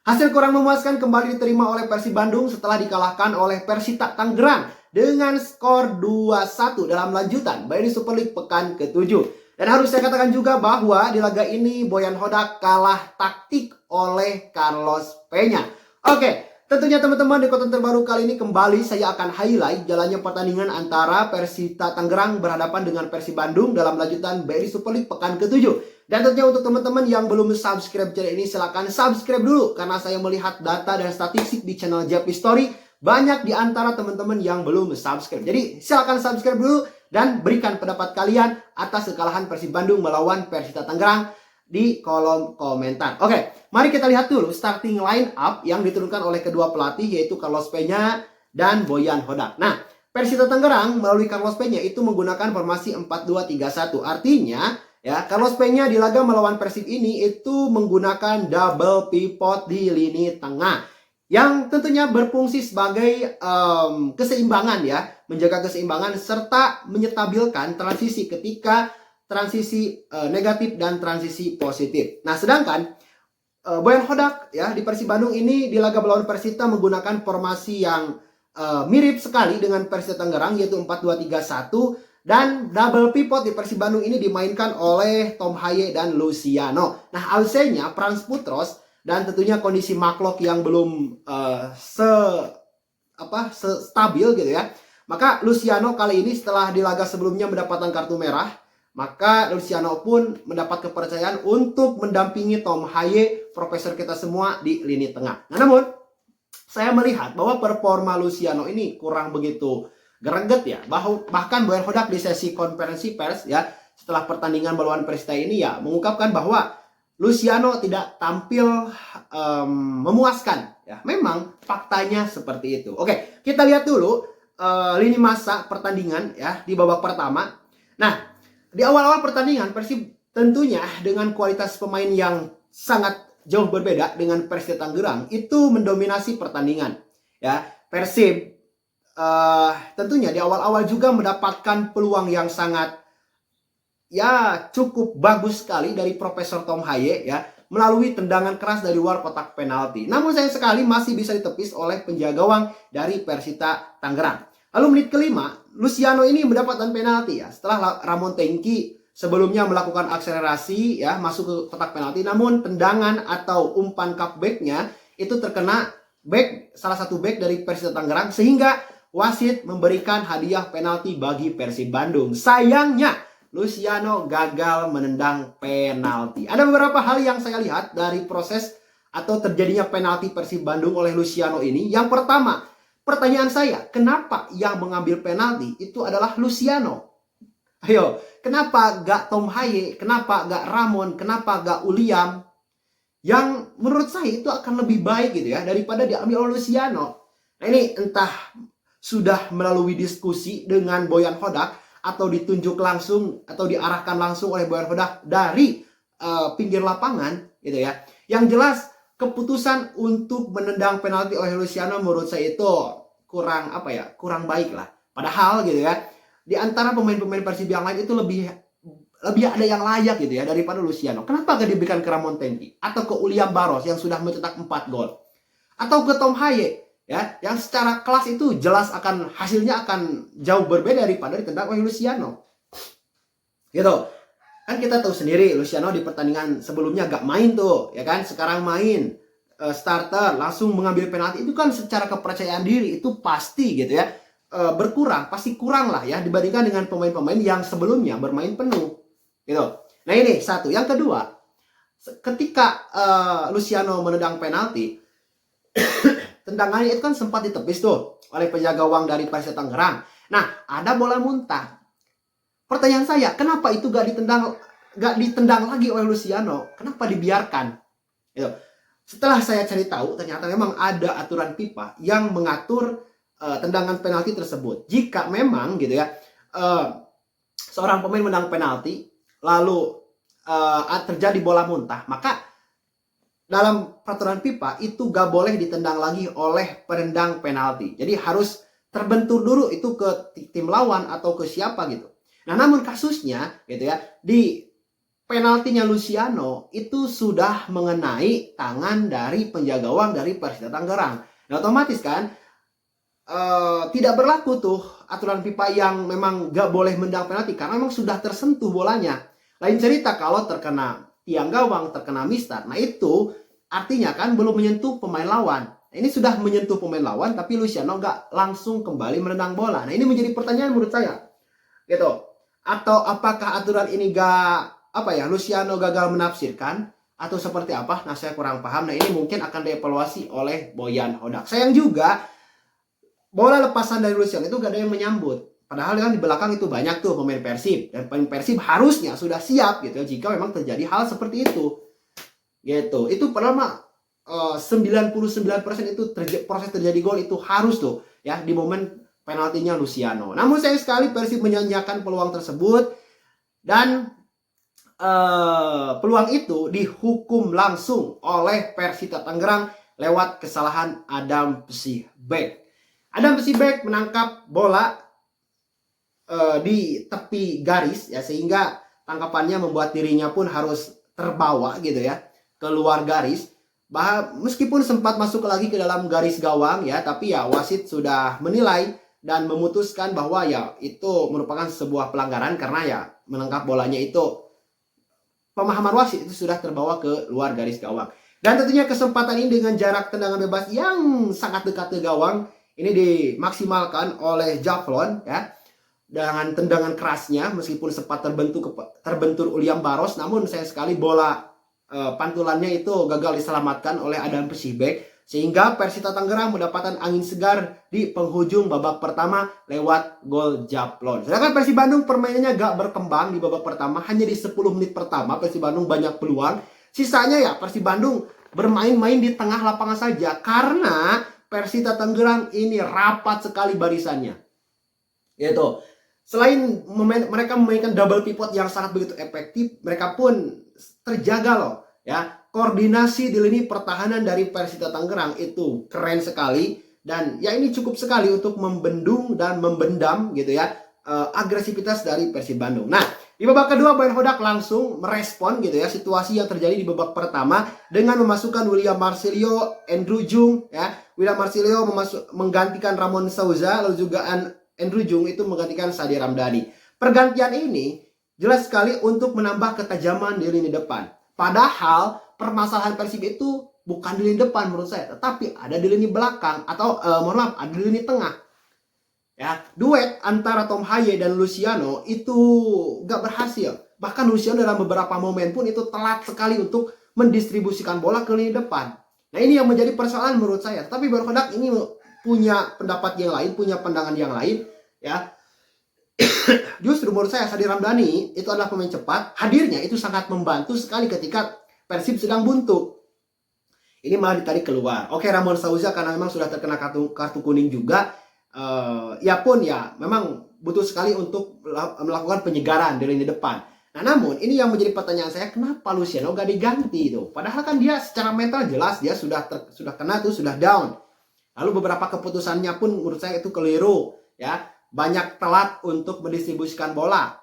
Hasil kurang memuaskan kembali diterima oleh Persib Bandung setelah dikalahkan oleh Persita Tangerang dengan skor 2-1 dalam lanjutan BRI Super League pekan ke-7. Dan harus saya katakan juga bahwa di laga ini Boyan Hodak kalah taktik oleh Carlos Peña. Oke, tentunya teman-teman di konten terbaru kali ini kembali saya akan highlight jalannya pertandingan antara Persita Tangerang berhadapan dengan Persib Bandung dalam lanjutan BRI Super League pekan ke-7. Dan tentunya untuk teman-teman yang belum subscribe channel ini silahkan subscribe dulu. Karena saya melihat data dan statistik di channel JP Story banyak di antara teman-teman yang belum subscribe. Jadi silahkan subscribe dulu dan berikan pendapat kalian atas kekalahan Persib Bandung melawan Persita Tangerang di kolom komentar. Oke, mari kita lihat dulu starting line up yang diturunkan oleh kedua pelatih yaitu Carlos Peña dan Boyan Hodak. Nah, Persita Tangerang melalui Carlos Peña itu menggunakan formasi 4-2-3-1. Artinya ya, Carlos Peña di laga melawan Persib ini itu menggunakan double pivot di lini tengah yang tentunya berfungsi sebagai keseimbangan ya, menjaga keseimbangan serta menyetabilkan transisi ketika transisi negatif dan transisi positif. Nah, sedangkan Boyan Hodak ya di Persib Bandung ini di laga melawan Persita menggunakan formasi yang mirip sekali dengan Persita Tangerang yaitu 4-2-3-1. Dan double pivot di Persib Bandung ini dimainkan oleh Tom Haye dan Luciano. Nah, absennya Frans Putros dan tentunya kondisi Maklok yang belum stabil gitu ya. Maka Luciano kali ini setelah di laga sebelumnya mendapatkan kartu merah, maka Luciano pun mendapat kepercayaan untuk mendampingi Tom Haye, profesor kita semua di lini tengah. Nah, namun saya melihat bahwa performa Luciano ini kurang begitu greget ya. Bahkan Boyan Hodak di sesi konferensi pers ya setelah pertandingan melawan Persita ini ya mengungkapkan bahwa Luciano tidak tampil memuaskan ya. Memang faktanya seperti itu. Oke, kita lihat dulu lini masa pertandingan ya di babak pertama. Nah, di awal-awal pertandingan Persib tentunya dengan kualitas pemain yang sangat jauh berbeda dengan Persita Tangerang itu mendominasi pertandingan ya. Persib tentunya di awal-awal juga mendapatkan peluang yang sangat ya cukup bagus sekali dari Profesor Tom Haye ya melalui tendangan keras dari luar kotak penalti. Namun sayang sekali masih bisa ditepis oleh penjaga gawang dari Persita Tangerang. Lalu menit kelima, Luciano ini mendapatkan penalti ya setelah Ramon Tengki sebelumnya melakukan akselerasi ya masuk ke kotak penalti, namun tendangan atau umpan cutback-nya itu terkena salah satu back dari Persita Tangerang sehingga wasit memberikan hadiah penalti bagi Persib Bandung. Sayangnya Luciano gagal menendang penalti. Ada beberapa hal yang saya lihat dari proses atau terjadinya penalti Persib Bandung oleh Luciano ini. Yang pertama, pertanyaan saya, kenapa yang mengambil penalti itu adalah Luciano? Ayo, kenapa gak Tom Haye? Kenapa gak Ramon? Kenapa gak Uliam? Yang menurut saya itu akan lebih baik gitu ya daripada diambil oleh Luciano. Nah, ini entah sudah melalui diskusi dengan Boyan Hodak atau ditunjuk langsung atau diarahkan langsung oleh Boyan Hodak dari pinggir lapangan gitu ya. Yang jelas keputusan untuk menendang penalti oleh Luciano menurut saya itu kurang baik lah. Padahal gitu ya di antara pemain-pemain Persib yang lain itu lebih ada yang layak gitu ya daripada Luciano. Kenapa gak diberikan ke Ramon Tengki atau ke Uliam Baros yang sudah mencetak 4 gol atau ke Tom Haye ya, yang secara kelas itu jelas hasilnya akan jauh berbeda daripada ditendang oleh Luciano. Gitu. Kan kita tahu sendiri Luciano di pertandingan sebelumnya gak main tuh, ya kan? Sekarang main starter langsung mengambil penalti itu kan secara kepercayaan diri itu pasti gitu ya. Pasti kurang lah ya dibandingkan dengan pemain-pemain yang sebelumnya bermain penuh. Gitu. Nah, ini satu. Yang kedua, ketika Luciano menendang penalti tendangannya itu kan sempat ditepis tuh oleh penjaga gawang dari Persita Tangerang. Nah, ada bola muntah. Pertanyaan saya, kenapa itu gak ditendang lagi oleh Luciano? Kenapa dibiarkan? Gitu. Setelah saya cari tahu, ternyata memang ada aturan FIFA yang mengatur tendangan penalti tersebut. Jika memang gitu ya, seorang pemain menang penalti, lalu terjadi bola muntah, maka dalam peraturan FIFA itu gak boleh ditendang lagi oleh penendang penalti. Jadi harus terbentur dulu itu ke tim lawan atau ke siapa gitu. Nah, namun kasusnya gitu ya di penaltinya Luciano itu sudah mengenai tangan dari penjaga gawang dari Persita Tangerang. Nah, otomatis kan tidak berlaku tuh aturan FIFA yang memang gak boleh mendang penalti karena memang sudah tersentuh bolanya. Lain cerita kalau terkena tiang gawang, terkena mistar. Nah, itu artinya kan belum menyentuh pemain lawan. Nah, ini sudah menyentuh pemain lawan tapi Luciano gak langsung kembali menendang bola. Nah, ini menjadi pertanyaan menurut saya. Gitu. Atau apakah aturan ini Luciano gagal menafsirkan atau seperti apa? Nah, saya kurang paham. Nah, ini mungkin akan dievaluasi oleh Boyan Hodak. Sayang juga bola lepasan dari Luciano itu gak ada yang menyambut. Padahal kan di belakang itu banyak tuh pemain Persib. Dan pemain Persib harusnya sudah siap gitu jika memang terjadi hal seperti itu. Gitu. Itu padahal mah 99% itu proses terjadi gol itu harus tuh ya di momen penaltinya Luciano. Namun sayang sekali Persib menyanyiakan peluang tersebut dan peluang itu dihukum langsung oleh Persita Tangerang lewat kesalahan Adam Pesibek. Adam Pesibek menangkap bola di tepi garis ya sehingga tangkapannya membuat dirinya pun harus terbawa gitu ya keluar garis. Meskipun sempat masuk lagi ke dalam garis gawang ya, tapi ya wasit sudah menilai dan memutuskan bahwa ya itu merupakan sebuah pelanggaran karena ya menangkap bolanya itu pemahaman wasit itu sudah terbawa ke luar garis gawang. Dan tentunya kesempatan ini dengan jarak tendangan bebas yang sangat dekat ke gawang ini dimaksimalkan oleh Javlon ya dengan tendangan kerasnya meskipun sempat terbentur Uliam Baros, namun sayang sekali bola pantulannya itu gagal diselamatkan oleh Adam Pesibek sehingga Persita Tangerang mendapatkan angin segar di penghujung babak pertama lewat gol Javlon. Sedangkan Persib Bandung permainannya gak berkembang di babak pertama, hanya di 10 menit pertama Persib Bandung banyak peluang. Sisanya ya Persib Bandung bermain-main di tengah lapangan saja karena Persita Tangerang ini rapat sekali barisannya. Gitu. Selain mereka memainkan double pivot yang sangat begitu efektif, mereka pun terjaga loh ya. Koordinasi di lini pertahanan dari Persita Tangerang itu keren sekali dan ya ini cukup sekali untuk membendung dan membendam gitu ya agresivitas dari Persib Bandung. Nah, di babak kedua Boyan Hodak langsung merespon gitu ya situasi yang terjadi di babak pertama dengan memasukkan William Marcilio, Andrew Jung ya. William Marcilio menggantikan Ramon Souza, lalu juga Andrew Jung itu menggantikan Sadi Ramdhani. Pergantian ini jelas sekali untuk menambah ketajaman di lini depan. Padahal permasalahan Persib itu bukan di lini depan menurut saya, tetapi ada di lini belakang atau ada di lini tengah. Ya, duet antara Tom Haye dan Luciano itu gak berhasil. Bahkan Luciano dalam beberapa momen pun itu telat sekali untuk mendistribusikan bola ke lini depan. Nah, ini yang menjadi persoalan menurut saya. Tapi Boyan Hodak ini punya pendapat yang lain, punya pandangan yang lain ya. Justru menurut saya Sadi Ramdhani itu adalah pemain cepat, hadirnya itu sangat membantu sekali ketika Persib sedang buntu. Ini malah ditarik keluar. Oke, Ramon Souza karena memang sudah terkena kartu kuning juga, ya pun ya memang butuh sekali untuk melakukan penyegaran di lini depan. Nah, namun ini yang menjadi pertanyaan saya, kenapa Luciano gak diganti itu? Padahal kan dia secara mental jelas dia sudah kena tuh, sudah down. Lalu beberapa keputusannya pun menurut saya itu keliru ya. Banyak telat untuk mendistribusikan bola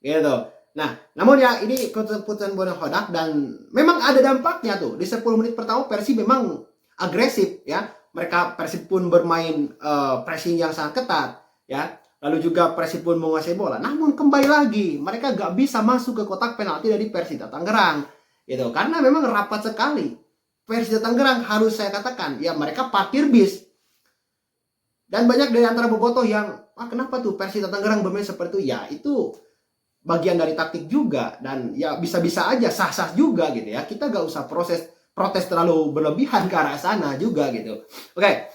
gitu. Nah, namun ya ini keputusan Boyan Hodak dan memang ada dampaknya tuh. Di 10 menit pertama Persib memang agresif ya. Persib pun bermain pressing yang sangat ketat ya. Lalu juga Persib pun menguasai bola. Namun kembali lagi mereka gak bisa masuk ke kotak penalti dari Persita Tangerang gitu. Karena memang rapat sekali. Persita Tangerang harus saya katakan ya mereka parkir bis. Dan banyak dari antara bobotoh yang kenapa tuh Persita Tangerang bermain seperti itu? Ya itu bagian dari taktik juga dan ya bisa-bisa aja sah-sah juga gitu ya. Kita gak usah protes terlalu berlebihan ke arah sana juga gitu. Oke.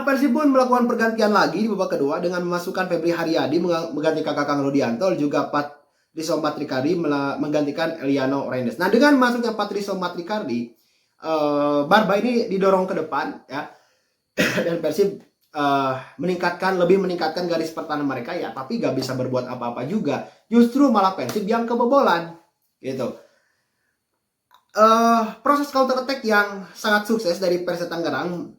Persib pun melakukan pergantian lagi di babak kedua dengan memasukkan Febri Haryadi menggantikan Kakang Rudianto, juga Patricio Matricardi menggantikan Eliano Rendes. Nah, dengan masuknya Patricio Matricardi, Barba ini didorong ke depan ya. Dan Persib lebih meningkatkan garis pertahanan mereka ya, tapi gak bisa berbuat apa-apa juga. Justru malah Persib yang kebobolan gitu. Proses counter attack yang sangat sukses dari Persita Tangerang,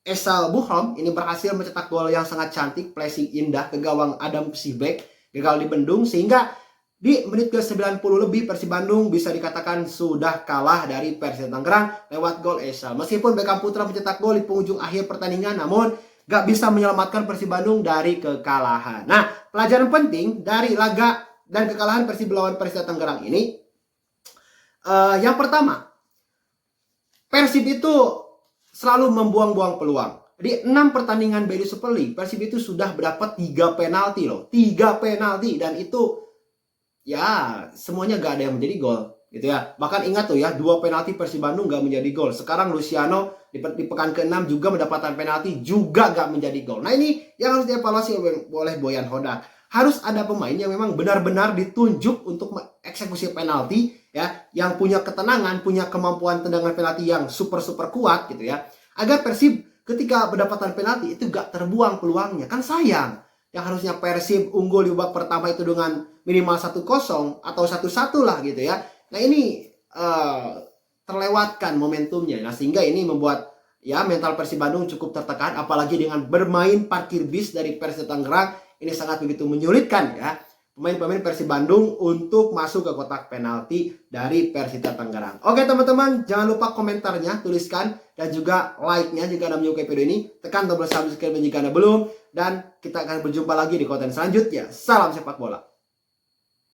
Esal Buhrom ini berhasil mencetak gol yang sangat cantik, placing indah ke gawang Adam Pesibek, gagal dibendung sehingga Di menit ke-90 lebih Persib Bandung bisa dikatakan sudah kalah dari Persita Tangerang lewat gol Esa. Meskipun Beckham Putra mencetak gol di penghujung akhir pertandingan, namun gak bisa menyelamatkan Persib Bandung dari kekalahan. Nah, pelajaran penting dari laga dan kekalahan Persib melawan Persita Tangerang ini, yang pertama, Persib itu selalu membuang-buang peluang. Di 6 pertandingan BRI Super League, Persib itu sudah mendapat 3 penalti loh. 3 penalti, dan itu ya semuanya gak ada yang menjadi gol gitu ya. Bahkan ingat tuh ya, 2 penalti Persib Bandung gak menjadi gol. Sekarang Luciano di pekan ke-6 juga mendapatkan penalti, juga gak menjadi gol. Nah, ini yang harus dievaluasi oleh Boyan Hodak. Harus ada pemain yang memang benar-benar ditunjuk untuk mengeksekusi penalti ya, yang punya ketenangan, punya kemampuan tendangan penalti yang super kuat gitu ya, agar Persib ketika mendapatkan penalti itu gak terbuang peluangnya. Kan sayang, yang harusnya Persib unggul di babak pertama itu dengan minimal 1-0 atau 1-1 lah gitu ya. Nah, ini terlewatkan momentumnya. Nah, sehingga ini membuat ya mental Persib Bandung cukup tertekan, apalagi dengan bermain parkir bis dari Persita Tangerang. Ini sangat begitu menyulitkan ya pemain-pemain Persib Bandung untuk masuk ke kotak penalti dari Persita Tangerang. Oke teman-teman, jangan lupa komentarnya, tuliskan, dan juga like-nya jika Anda menyukai video ini. Tekan tombol subscribe jika Anda belum. Dan kita akan berjumpa lagi di konten selanjutnya. Salam sepak bola.